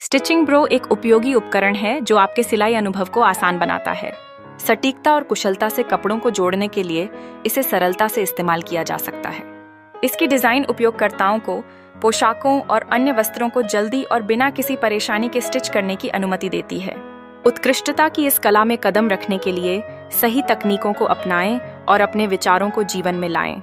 Stitching bro एक उपयोगी उपकरण है जो आपके सिलाई अनुभव को आसान बनाता है। सटीकता और कुशलता से कपड़ों को जोड़ने के लिए इसे सरलता से इस्तेमाल किया जा सकता है। इसकी डिजाइन उपयोगकर्ताओं को पोशाकों और अन्य वस्त्रों को जल्दी और बिना किसी परेशानी के स्टिच करने की अनुमति देती है। उत्कृष्टता की इस कला में कदम रखने के लिए सही तकनीकों को अपनाएं और अपने विचारों को जीवन में लाएं।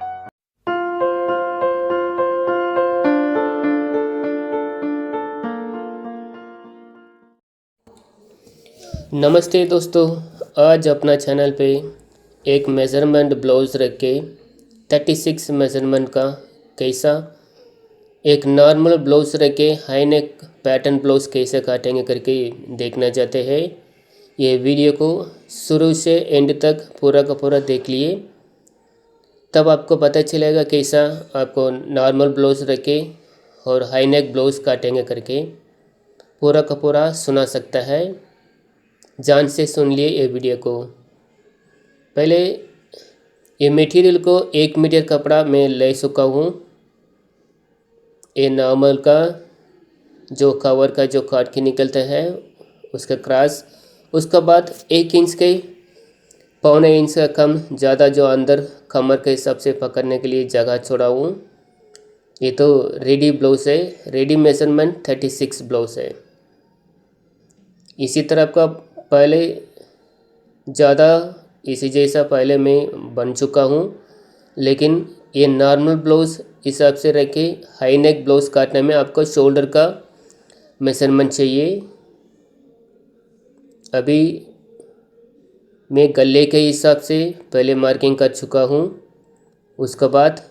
नमस्ते दोस्तों, आज अपना चैनल पे एक मेज़रमेंट ब्लाउज़ रख के 36 मेज़रमेंट का कैसा एक नॉर्मल ब्लाउज़ रख के हाई नेक पैटर्न ब्लाउज़ कैसे काटेंगे करके देखना चाहते हैं। ये वीडियो को शुरू से एंड तक पूरा का पूरा देख लिए, तब आपको पता चलेगा कैसा आपको नॉर्मल ब्लाउज़ रख के और हाई नेक ब्लाउज़ काटेंगे करके पूरा का पूरा सुना सकता है। जान से सुन लिए ये वीडियो को। पहले ये मटेरियल को 1 मीटर कपड़ा मैं ले चुका हूँ। ये नॉर्मल का जो कवर का जो काट के निकलता है उसका क्रॉस, उसके बाद 1 इंच के 1.25 इंच का कम ज़्यादा जो अंदर कमर के हिसाब से पकड़ने के लिए जगह छोड़ा हूँ। ये तो रेडी ब्लाउज़ है, रेडी मेजरमेंट 36 ब्लाउज़ है। इसी तरह आपका पहले ज़्यादा इसी जैसा पहले मैं बन चुका हूँ, लेकिन ये नॉर्मल ब्लाउज़ हिसाब से रख के हाई नेक ब्लाउज़ काटने में आपको शोल्डर का मेजरमेंट चाहिए। अभी मैं गले के हिसाब से पहले मार्किंग कर चुका हूँ। उसके बाद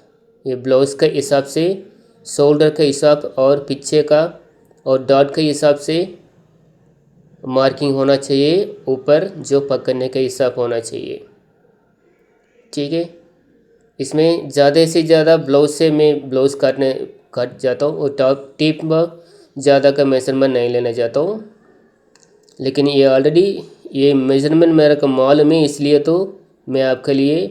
ये ब्लाउज़ के हिसाब से शोल्डर के हिसाब और पीछे का और डॉट के हिसाब से मार्किंग होना चाहिए, ऊपर जो पकड़ने का हिसाब होना चाहिए। ठीक है, इसमें ज़्यादा से ज़्यादा ब्लाउज से मैं ब्लाउज़ काट जाता हूँ और टॉप टिप में ज़्यादा का मेजरमेंट नहीं लेना चाहता हूँ। लेकिन ये ऑलरेडी ये मेजरमेंट मेरा का मालूम है, इसलिए तो मैं आपके लिए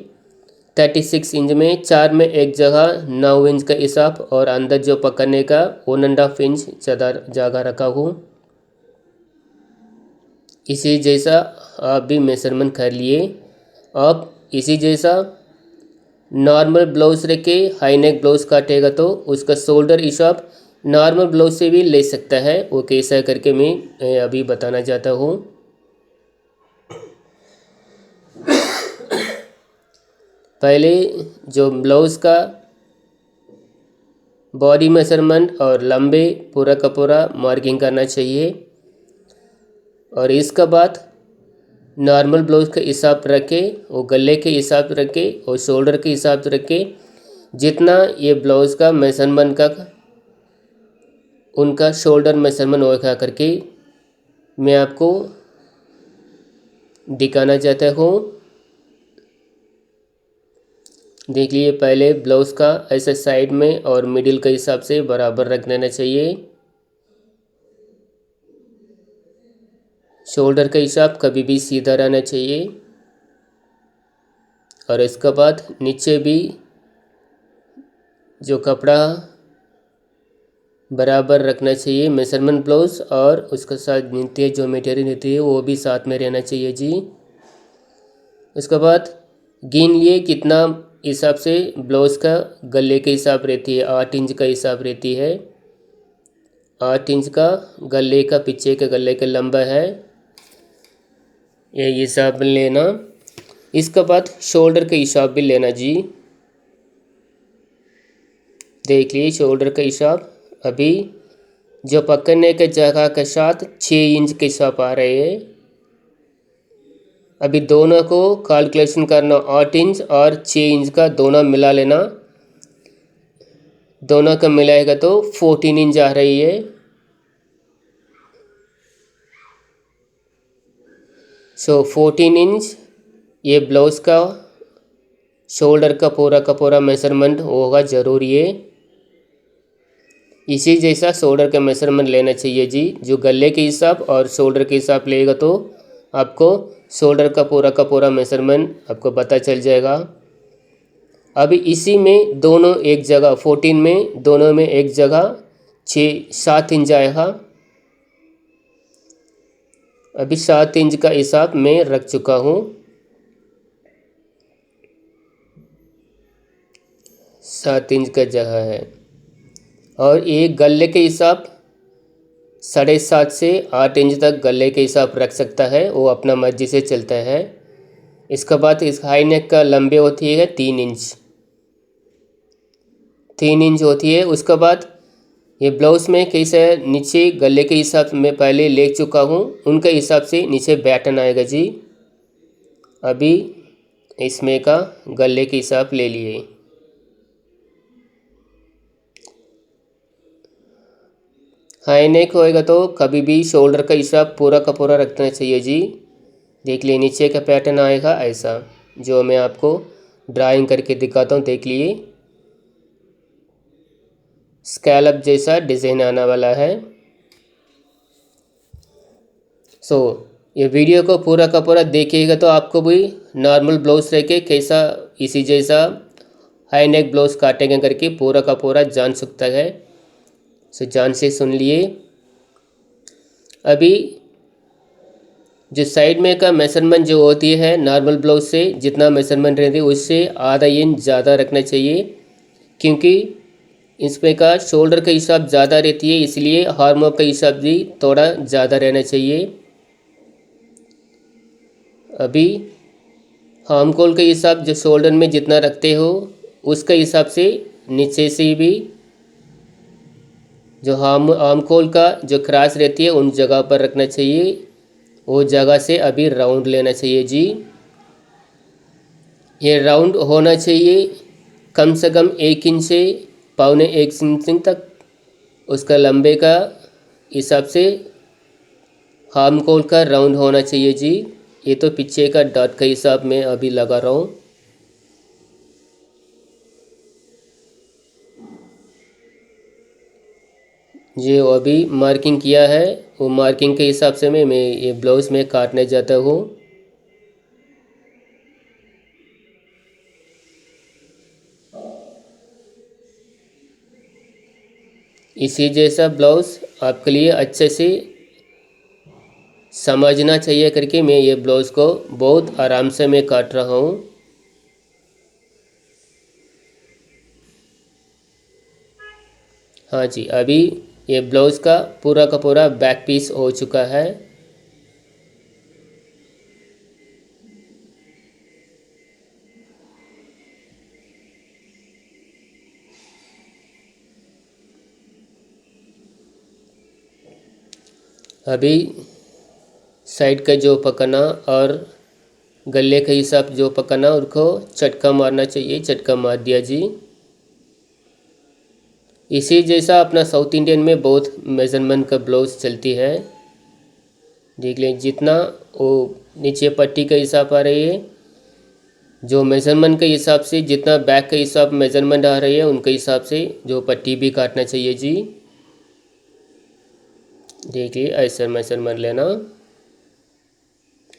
36 इंच में 4 में एक जगह 9 इंच का हिसाब और अंदर जो पकड़ने का 1.5 इंच जगह रखा हूँ। इसी जैसा आप भी मेजरमेंट कर लिए। आप इसी जैसा नॉर्मल ब्लाउज़ रख के हाई नेक ब्लाउज़ काटेगा तो उसका शोल्डर हिसाब नॉर्मल ब्लाउज़ से भी ले सकता है। वो कैसा करके मैं अभी बताना चाहता हूँ। पहले जो ब्लाउज़ का बॉडी मेजरमेंट और लंबे पूरा का पूरा मार्किंग करना चाहिए, और इसके बाद नॉर्मल ब्लाउज़ के हिसाब रख के वो गले के हिसाब रख के और शोल्डर के हिसाब रख के जितना ये ब्लाउज़ का मेजरमेंट का उनका शोल्डर मेजरमेंट होगा करके मैं आपको दिखाना चाहता हूँ। देख लिए, पहले ब्लाउज़ का ऐसे साइड में और मिडिल के हिसाब से बराबर रख लेना चाहिए। शोल्डर का हिसाब कभी भी सीधा रहना चाहिए, और इसके बाद नीचे भी जो कपड़ा बराबर रखना चाहिए मेजरमेंट ब्लाउज़, और उसके साथ नीचे जो मटेरियल नीति है वो भी साथ में रहना चाहिए जी। उसके बाद गिन लिए कितना हिसाब से ब्लाउज़ का गले के हिसाब रहती है। 8 इंच का हिसाब रहती है। 8 इंच का गले का पीछे के गले का लंबा है, ये हिसाब लेना। इसके बाद शोल्डर का हिसाब भी लेना जी। देख लिए शोल्डर का हिसाब अभी जो पकड़ने के जगह के साथ 6 इंच के हिसाब आ रहे हैं। अभी दोनों को कैलकुलेशन करना, 8 इंच और 6 इंच का दोनों मिला लेना। दोनों का मिलाएगा तो 14 इंच आ रही है। सो 14 इंच ये ब्लाउज़ का शोल्डर का पूरा मेजरमेंट होगा ज़रूरी है। इसी जैसा शोल्डर का मेजरमेंट लेना चाहिए जी। जो गले के हिसाब और शोल्डर के हिसाब लेगा तो आपको शोल्डर का पूरा मेजरमेंट आपको पता चल जाएगा। अभी इसी में दोनों एक जगह 14 में दोनों में एक जगह 6-7 इंच आएगा। अभी 7 इंच का हिसाब मैं रख चुका हूँ। 7 इंच का जगह है। और ये गले के हिसाब 7.5 से 8 इंच तक गले के हिसाब रख सकता है, वो अपना मर्जी से चलता है। इसके बाद इस हाई नेक का लंबे होती है 3 इंच, 3 इंच होती है। उसके बाद ये ब्लाउज़ में कैसे नीचे गले के हिसाब में पहले ले चुका हूँ, उनके हिसाब से नीचे बैटन आएगा जी। अभी इसमें का गले के हिसाब ले लिए। हाई नेक होएगा तो कभी भी शोल्डर का हिसाब पूरा का पूरा रखना चाहिए जी। देख लिए नीचे का पैटर्न आएगा ऐसा, जो मैं आपको ड्राइंग करके दिखाता हूँ। देख लिए स्कैलप जैसा डिज़ाइन आने वाला है। ये वीडियो को पूरा का पूरा देखिएगा तो आपको भी नॉर्मल ब्लाउज रह के कैसा इसी जैसा हाई नेक ब्लाउज काटेंगे करके पूरा का पूरा जान सकता है। जान से सुन लिए। अभी जो साइड में का मेजरमेंट जो होती है नॉर्मल ब्लाउज से जितना मेजरमेंट रहती है उससे आधा इंच ज़्यादा रखना चाहिए, क्योंकि इसमें का शोल्डर का हिसाब ज़्यादा रहती है, इसलिए हार्मोन का हिसाब भी थोड़ा ज़्यादा रहना चाहिए। अभी हार्मकोल के हिसाब जो शोल्डर में जितना रखते हो उसके हिसाब से नीचे से भी जो आर्मकोल का जो क्रॉस रहती है उन जगह पर रखना चाहिए, वो जगह से अभी राउंड लेना चाहिए जी। ये राउंड होना चाहिए कम से कम 1 इंच से 1.25 इंच तक, उसका लंबे का हिसाब से आर्मकोल का राउंड होना चाहिए जी। ये तो पीछे का डॉट का हिसाब में अभी लगा रहा हूँ। जो अभी मार्किंग किया है वो मार्किंग के हिसाब से मैं ये ब्लाउज में काटने जाता हूँ। इसी जैसा ब्लाउज आपके लिए अच्छे से समझना चाहिए करके मैं ये ब्लाउज को बहुत आराम से मैं काट रहा हूँ। हाँ जी, अभी ये ब्लाउज का पूरा बैक पीस हो चुका है। अभी साइड का जो पकना और गले के हिसाब जो पकना उनको चटका मारना चाहिए, चटका मार दिया जी। इसी जैसा अपना साउथ इंडियन में बहुत मेजरमेंट का ब्लाउज चलती है। देख लें जितना वो नीचे पट्टी का हिसाब आ रही है, जो मेजरमेंट के हिसाब से जितना बैक का हिसाब मेजरमेंट आ रही है उनके हिसाब से जो पट्टी भी काटना चाहिए जी। देखिए ऐसा मेजरमेंट लेना,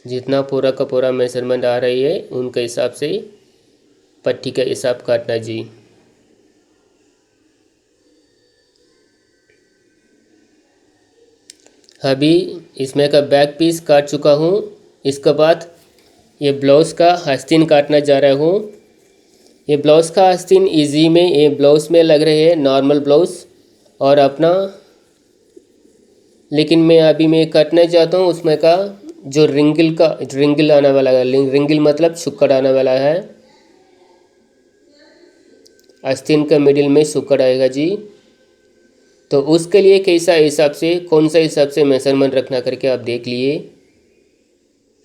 जितना पूरा का पूरा मेजरमेंट आ रही है उनके हिसाब से पट्टी का हिसाब काटना जी। अभी इसमें का बैक पीस काट चुका हूँ। इसके बाद ये ब्लाउज़ का आस्तीन काटना जा रहा हूँ। ये ब्लाउज़ का आस्तीन इजी में ये ब्लाउज़ में लग रहे हैं नॉर्मल ब्लाउज़ और अपना, लेकिन मैं काटना चाहता हूँ उसमें का जो रिंगल आने वाला है, रिंगल मतलब सुक्कड़ आने वाला है। आस्तीन का मिडिल में सुक्कड़ आएगा जी। तो उसके लिए कैसा हिसाब से कौन सा हिसाब से मेजरमेंट रखना करके आप देख लिए।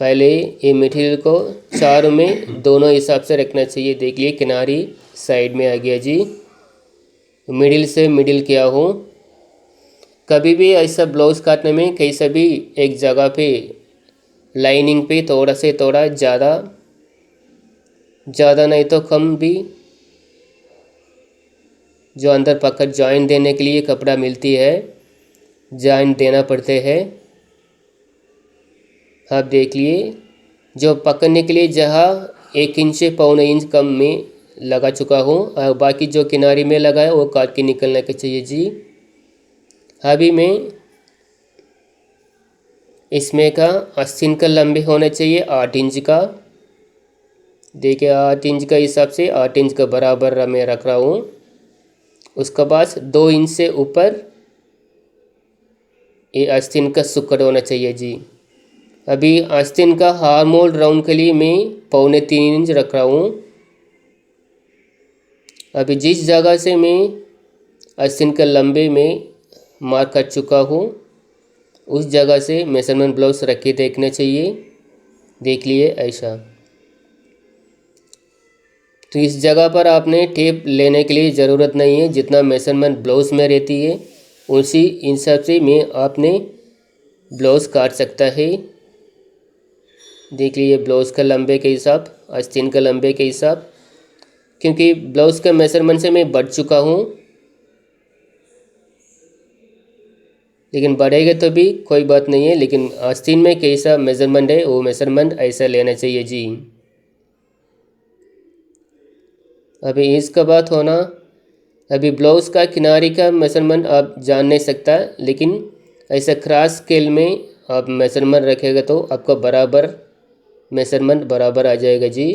पहले ये मटेरियल को चारों में दोनों हिसाब से रखना चाहिए। देख लिए किनारी साइड में आ गया जी, मिडिल से मिडिल किया हूँ। कभी भी ऐसा ब्लाउज़ काटने में कैसा भी एक जगह पे लाइनिंग पे थोड़ा से थोड़ा ज़्यादा नहीं तो कम भी जो अंदर पकड़ जॉइंट देने के लिए कपड़ा मिलती है, जॉइंट देना पड़ते हैं। आप देख लिए जो पकड़ने के लिए जहाँ 1 इंच से 1.25 इंच कम में लगा चुका हूँ और बाकी जो किनारे में लगा है वो काट के निकलना के चाहिए जी। अभी मैं इसमें का आस्तीन का लंबे होना चाहिए 8 इंच का। देखिए 8 इंच का हिसाब से 8 इंच का बराबर मैं रख रहा हूँ। उसके बाद 2 इंच से ऊपर ये आस्तीन का सुकड़ होना चाहिए जी। अभी आस्तीन का हार्मोल राउंड के लिए मैं 2.25 इंच रख रहा हूँ। अभी जिस जगह से मैं आस्तीन का लंबे में मार्क कर चुका हूँ उस जगह से मेजरमेंट ब्लाउज रख के देखना चाहिए। देख लिए ऐसा। तो इस जगह पर आपने टेप लेने के लिए ज़रूरत नहीं है, जितना मेजरमेंट ब्लाउज में रहती है उसी हिसाब से मैं आपने ब्लाउज काट सकता है। देख लीजिए ब्लाउज का लंबे के हिसाब, आस्तीन का लंबे के हिसाब, क्योंकि ब्लाउज का मेजरमेंट से मैं बढ़ चुका हूँ, लेकिन बढ़ेगा तो भी कोई बात नहीं है, लेकिन आस्तीन में कैसा मेजरमेंट है वो मेजरमेंट ऐसा लेना चाहिए जी। अभी इसका बात होना, अभी ब्लाउज का किनारे का मेजरमेंट आप जान नहीं सकता, लेकिन ऐसा क्रॉस स्केल में आप मेजरमेंट रखेगा तो आपका बराबर मेजरमेंट बराबर आ जाएगा जी।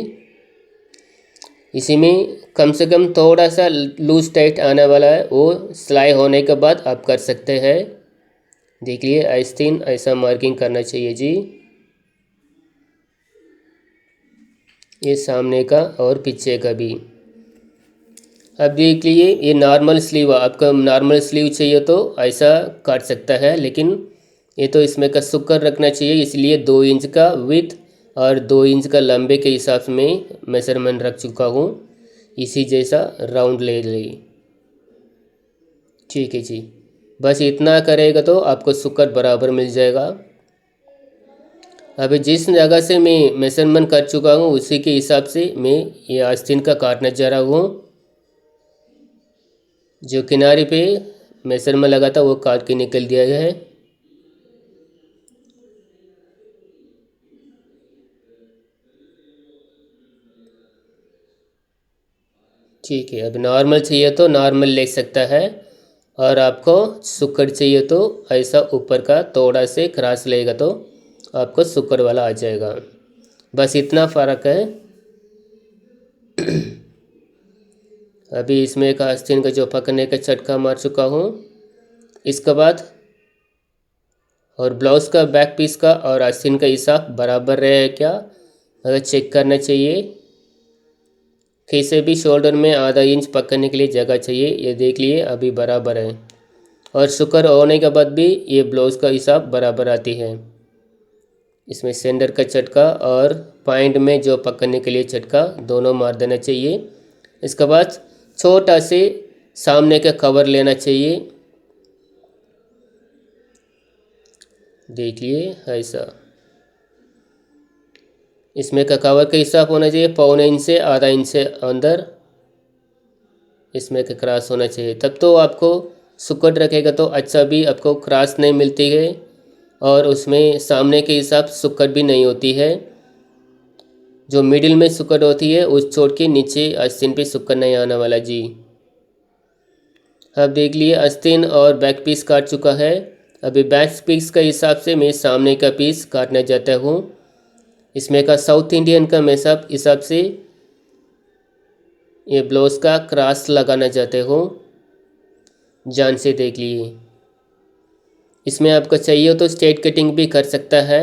इसी में कम से कम थोड़ा सा लूज टाइट आने वाला है, वो सिलाई होने के बाद आप कर सकते हैं। देखिए आस्तीन ऐसा मार्किंग करना चाहिए जी। ये सामने का और पीछे का भी। अब देख लिए ये नॉर्मल स्लीव, आपका नॉर्मल स्लीव चाहिए तो ऐसा काट सकता है, लेकिन ये तो इसमें का सुकर रखना चाहिए, इसलिए 2 इंच का विड्थ और 2 इंच का लंबे के हिसाब से मैं मेजरमेंट रख चुका हूँ। इसी जैसा राउंड ले ली। ठीक है जी, बस इतना करेगा तो आपको सुकर बराबर मिल जाएगा। अभी जिस जगह से मैं मेजरमेंट कर चुका हूँ उसी के हिसाब से मैं ये आस्तीन का काटना चाह रहा हूँ। जो किनारे पे मेजरमेंट लगा था वो काट के निकल दिया गया है। ठीक है, अब नॉर्मल चाहिए तो नॉर्मल ले सकता है, और आपको सुकड़ चाहिए तो ऐसा ऊपर का थोड़ा से क्रॉस लेगा तो आपको सुकड़ वाला आ जाएगा। बस इतना फ़र्क है। अभी इसमें एक आस्तीन का जो पकड़ने का झटका मार चुका हूँ। इसके बाद और ब्लाउज़ का बैक पीस का और आस्तीन का हिसाब बराबर रहे क्या, अगर चेक करना चाहिए। कैसे भी शोल्डर में आधा इंच पकड़ने के लिए जगह चाहिए, ये देख लिए अभी बराबर है, और शुक्र होने के बाद भी ये ब्लाउज़ का हिसाब बराबर आती है। इसमें सेंटर का झटका और पॉइंट में जो पकड़ने के लिए झटका दोनों मार देना चाहिए। इसके बाद छोटा से सामने का कवर लेना चाहिए। देखिए ऐसा, इसमें का कवर का हिसाब होना चाहिए 1.25 इंच से आधा इंच से अंदर इसमें का क्रॉस होना चाहिए, तब तो आपको सुकड़ रखेगा तो अच्छा भी आपको क्रॉस नहीं मिलती है, और उसमें सामने के हिसाब सुकड़ भी नहीं होती है। जो मिडिल में सुकड़ होती है उस छोड़ के नीचे आस्तीन पे सुकड़ नहीं आने वाला जी। अब देख लिए आस्तीन और बैक पीस काट चुका है। अभी बैक पीस का हिसाब से मैं सामने का पीस काटना चाहता हूँ। इसमें का साउथ इंडियन का मैं सब हिसाब से ये ब्लाउज का क्रॉस लगाना चाहते हो, जान से देख लिए। इसमें आपको चाहिए हो तो स्ट्रेट कटिंग भी कर सकता है।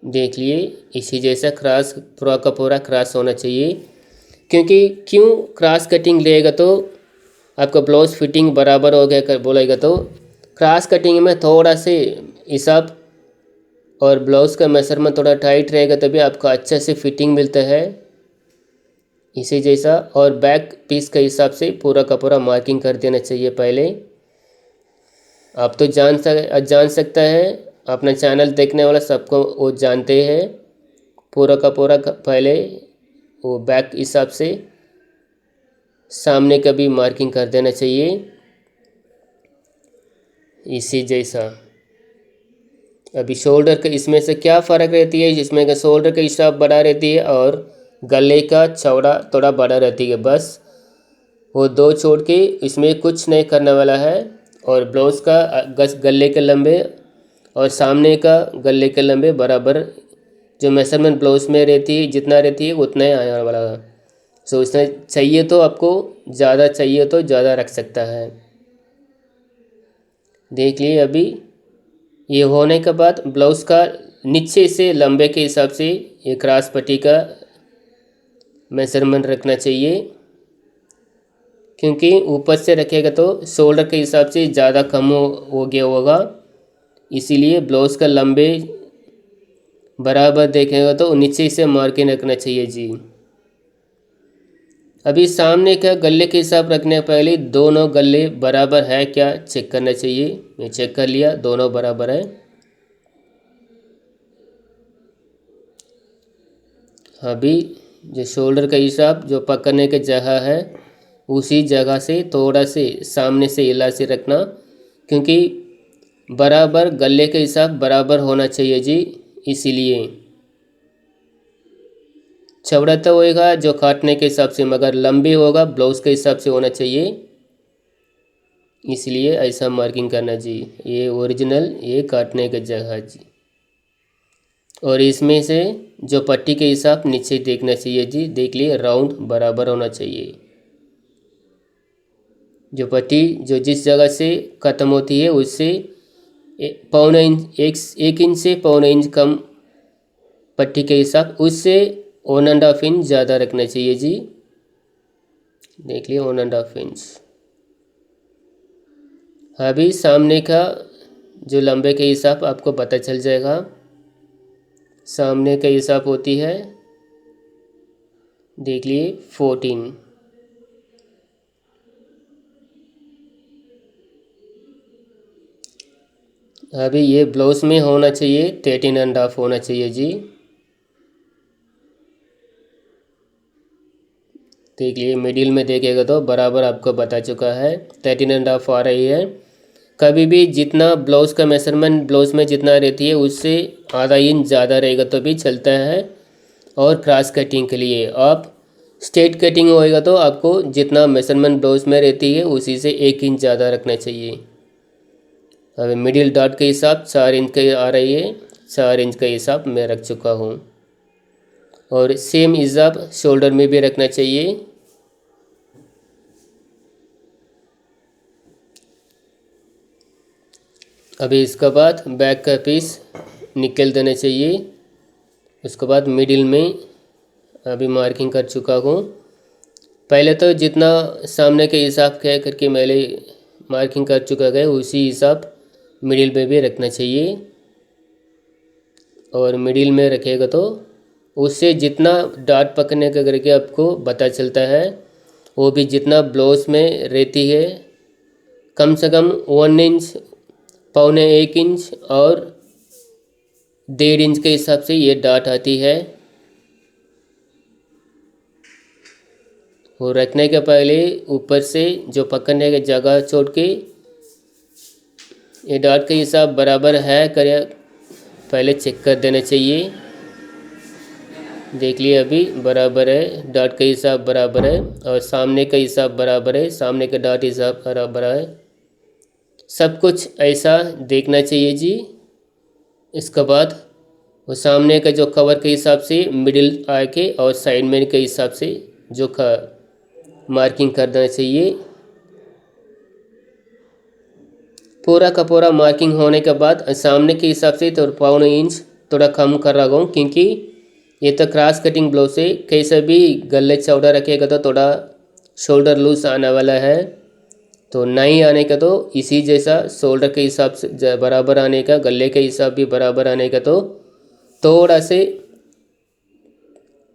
देख लिए इसी जैसा क्रॉस पूरा का पूरा क्रॉस होना चाहिए, क्योंकि क्यों क्रॉस कटिंग लेगा तो आपका ब्लाउज फिटिंग बराबर हो गया कर बोलेगा, तो क्रॉस कटिंग में थोड़ा से हिसाब और ब्लाउज़ का मेजरमेंट थोड़ा टाइट रहेगा तभी आपको अच्छा से फिटिंग मिलता है। इसी जैसा और बैक पीस के हिसाब से पूरा का पूरा मार्किंग कर देना चाहिए पहले। आप तो जान सकता है, अपना चैनल देखने वाला सबको वो जानते हैं। पूरा का पूरा पहले वो बैक हिसाब से सामने का भी मार्किंग कर देना चाहिए, इसी जैसा। अभी शोल्डर का इसमें से क्या फ़र्क रहती है, जिसमें का शोल्डर का हिसाब बड़ा रहती है और गले का चौड़ा थोड़ा बड़ा रहती है, बस वो दो छोड़ के इसमें कुछ नहीं करने वाला है। और ब्लाउज़ का गले के लंबे और सामने का गले के लंबे बराबर जो मेजरमेंट ब्लाउज़ में रहती है जितना रहती है उतना ही आने वाला है। सो इसमें चाहिए तो आपको ज़्यादा चाहिए तो ज़्यादा रख सकता है। देख लिए अभी ये होने के बाद ब्लाउज़ का नीचे से लंबे के हिसाब से ये क्रॉस पट्टी का मेजरमेंट रखना चाहिए, क्योंकि ऊपर से रखेगा तो शोल्डर के हिसाब से ज़्यादा कम हो गया होगा, इसीलिए ब्लाउज़ का लंबे बराबर देखेगा तो नीचे से मार्किंग रखना चाहिए जी। अभी सामने का गले के हिसाब रखने के पहले दोनों गले बराबर है क्या चेक करना चाहिए। मैं चेक कर लिया, दोनों बराबर है। अभी जो शोल्डर का हिसाब जो पकड़ने की जगह है उसी जगह से थोड़ा से सामने से हिला से रखना, क्योंकि बराबर गले के हिसाब बराबर होना चाहिए जी। इसीलिए चौड़ा तो होएगा जो काटने के हिसाब से, मगर लंबी होगा ब्लाउज़ के हिसाब से होना चाहिए, इसलिए ऐसा मार्किंग करना जी। ये ओरिजिनल, ये काटने की जगह जी। और इसमें से जो पट्टी के हिसाब नीचे देखना चाहिए जी। देख लिए राउंड बराबर होना चाहिए। जो पट्टी जो जिस जगह से ख़त्म होती है उससे पौने इंच एक इंच से पौने इंच कम पट्टी के हिसाब उससे 1.5 इंच ज़्यादा रखना चाहिए जी। देख लिए 1.5 इंच। अभी सामने का जो लंबे के हिसाब आपको पता चल जाएगा। सामने का हिसाब होती है, देख लिए 14। अभी ये ब्लाउज़ में होना चाहिए 13.5 होना चाहिए जी। देख लिए मिडिल में देखेगा तो बराबर आपको बता चुका है 13.5 आ रही है। कभी भी जितना ब्लाउज़ का मेजरमेंट ब्लाउज़ में जितना रहती है उससे आधा इंच ज़्यादा रहेगा तो भी चलता है। और क्रॉस कटिंग के लिए आप स्ट्रेट कटिंग होएगा तो आपको जितना मेजरमेंट ब्लाउज़ में रहती है उसी से 1 इंच ज़्यादा रखना चाहिए। अब मिडिल डॉट के हिसाब 4 इंच के आ रही है, 4 इंच का हिसाब मैं रख चुका हूँ। और सेम हिसाब शोल्डर में भी रखना चाहिए। अभी इसके बाद बैक का पीस निकल देना चाहिए। उसके बाद मिडिल में अभी मार्किंग कर चुका हूँ। पहले तो जितना सामने के हिसाब कह करके मैंने मार्किंग कर चुका है उसी हिसाब मिडिल में भी रखना चाहिए। और मिडिल में रखेगा तो उससे जितना डॉट पकड़ने का करके आपको पता चलता है वो भी जितना ब्लाउज़ में रहती है कम से कम 1 इंच, पौने 1 इंच और 1.5 इंच के हिसाब से ये डॉट आती है। वो रखने के पहले ऊपर से जो पकड़ने की जगह छोड़ के ये डॉट के हिसाब बराबर है करे पहले चेक कर देना चाहिए। देख लिए अभी बराबर है, डॉट का हिसाब बराबर है और सामने का हिसाब बराबर है, सामने का डॉट हिसाब बराबर है। सब कुछ ऐसा देखना चाहिए जी। इसके बाद वो सामने का जो कवर के हिसाब से मिडिल आके और साइड में के हिसाब से जो मार्किंग कर देना चाहिए। पूरा का पूरा मार्किंग होने के बाद सामने के हिसाब से तो पौने इंच थोड़ा कम कर रहा हूँ, क्योंकि ये तो क्रॉस कटिंग ब्लाउज है। कैसे भी गले चौड़ा रखेगा तो थोड़ा शोल्डर लूज आने वाला है, तो नहीं आने का तो इसी जैसा शोल्डर के हिसाब से बराबर आने का, गले के हिसाब भी बराबर आने का तो थोड़ा से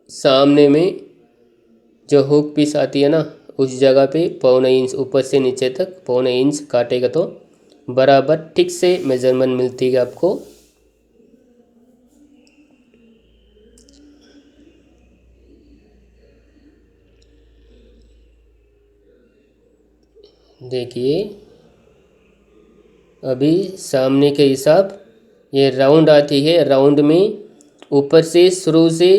सामने में जो हुक पीस आती है ना उस जगह पे पौने इंच ऊपर से नीचे तक पौने इंच काटेगा तो बराबर ठीक से मेजरमेंट मिलती है आपको। देखिए अभी सामने के हिसाब ये राउंड आती है, राउंड में ऊपर से शुरू से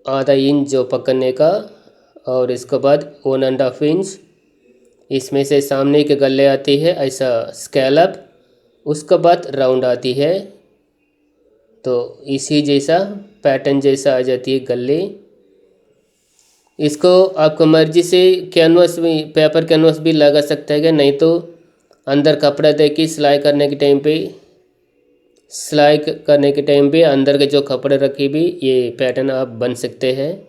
आधा इंच जो पकड़ने का, और इसके बाद 1.5 इंच इसमें से सामने के गले आती है ऐसा स्कैलप, उसके बाद राउंड आती है। तो इसी जैसा पैटर्न जैसा आ जाती है गले। इसको आपको मर्जी से कैनवस भी, पेपर कैनवस भी लगा सकता है, नहीं तो अंदर कपड़ा दे के सिलाई करने के टाइम पे अंदर के जो कपड़े रखे भी ये पैटर्न आप बन सकते हैं।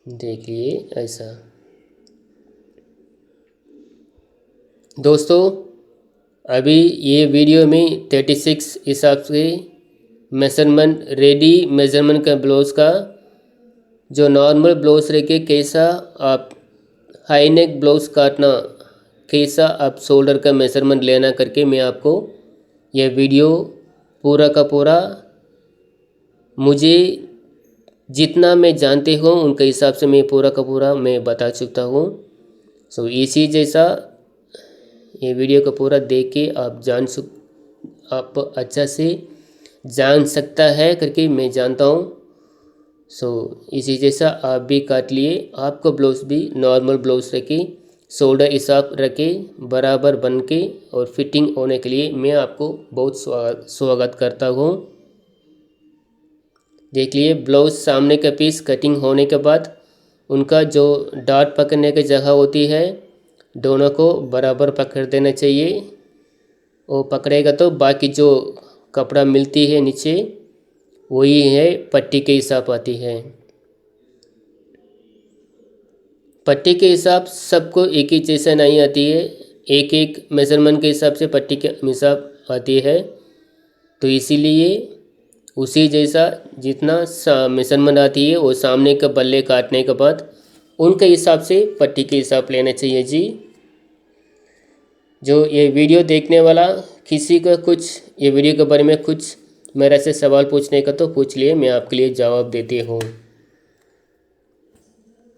देखिए ऐसा। दोस्तों अभी ये वीडियो में 36 हिसाब से मेजरमेंट, रेडी मेजरमेंट का ब्लाउज़ का, जो नॉर्मल ब्लाउज़ रह के कैसा आप हाई नेक ब्लाउज़ काटना, कैसा आप शोल्डर का मेजरमेंट लेना करके मैं आपको यह वीडियो पूरा का पूरा, मुझे जितना मैं जानते हूँ उनके हिसाब से मैं पूरा का पूरा मैं बता चुका हूँ। सो इसी जैसा ये वीडियो को पूरा देख के आप अच्छा से जान सकता है करके मैं जानता हूँ। सो इसी जैसा आप भी काट लिए, आपको ब्लाउज़ भी नॉर्मल ब्लाउज़ रखे, शोल्डर हिसाब रखे, बराबर बन के और फिटिंग होने के लिए मैं आपको बहुत स्वागत करता हूँ। देख लिए ब्लाउज़ सामने का पीस कटिंग होने के बाद उनका जो डाट पकड़ने की जगह होती है दोनों को बराबर पकड़ देना चाहिए। वो पकड़ेगा तो बाकी जो कपड़ा मिलती है नीचे वही है पट्टी के हिसाब आती है। पट्टी के हिसाब सबको एक ही जैसा नहीं आती है, एक एक मेजरमेंट के हिसाब से पट्टी के हिसाब आती है। तो इसीलिए उसी जैसा जितना मेजरमेंट आती है वो सामने के बल्ले काटने के बाद उनके हिसाब से पट्टी के हिसाब लेना चाहिए जी। जो ये वीडियो देखने वाला किसी का कुछ ये वीडियो के बारे में कुछ मेरे से सवाल पूछने का तो पूछ लिए, मैं आपके लिए जवाब देती हूँ।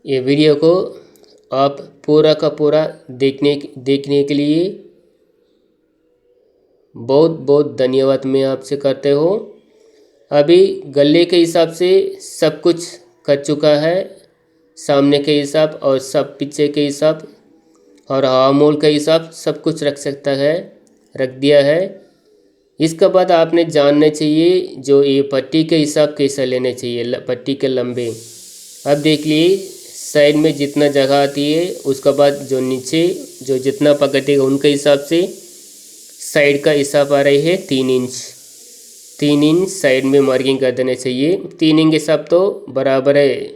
ये वीडियो को आप पूरा का पूरा देखने के लिए बहुत बहुत धन्यवाद मैं आपसे करते हो। अभी गले के हिसाब से सब कुछ कर चुका है, सामने के हिसाब और सब पीछे के हिसाब और आर्महोल का हिसाब सब कुछ रख दिया है। इसके बाद आपने जानना चाहिए जो ये पट्टी के हिसाब कैसा लेना चाहिए, पट्टी के लंबे। अब देख लिए साइड में जितना जगह आती है उसके बाद जो नीचे जो जितना पकड़ेगा उनके हिसाब से साइड का हिसाब आ रही है 3 इंच। 3 इंच साइड में मार्किंग कर देना चाहिए। 3 इंच हिसाब तो बराबर है,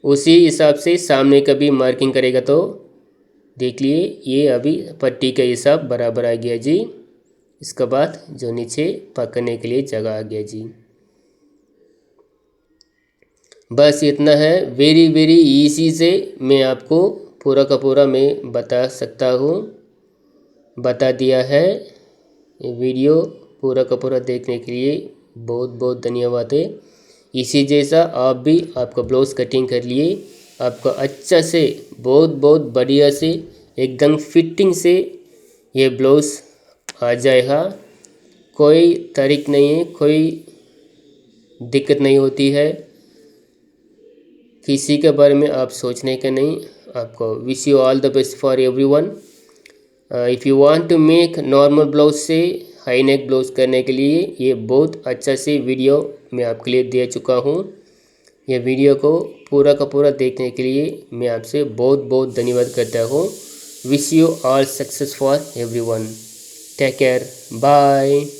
उसी हिसाब से सामने का भी मार्किंग करेगा तो देख लिए ये अभी पट्टी का हिसाब बराबर आ गया जी। इसके बाद जो नीचे पकड़ने के लिए जगह आ गया जी। बस इतना है, वेरी वेरी इजी से मैं आपको पूरा का पूरा मैं बता सकता हूँ, बता दिया है। ये वीडियो पूरा का पूरा देखने के लिए बहुत बहुत धन्यवाद है। इसी जैसा आप भी आपका ब्लाउज़ कटिंग कर लिए, आपका अच्छा से बहुत बहुत बढ़िया से एकदम फिटिंग से ये ब्लाउज़ आ जाएगा। कोई तारीख नहीं है, कोई दिक्कत नहीं होती है, किसी के बारे में आप सोचने का नहीं। आपको wish you all the best for everyone. If you want to make normal blouse से हाई नेक ब्लाउज करने के लिए ये बहुत अच्छा से वीडियो मैं आपके लिए दे चुका हूँ। ये वीडियो को पूरा का पूरा देखने के लिए मैं आपसे बहुत बहुत धन्यवाद करता हूँ। Wish you all success for everyone. Take care, bye.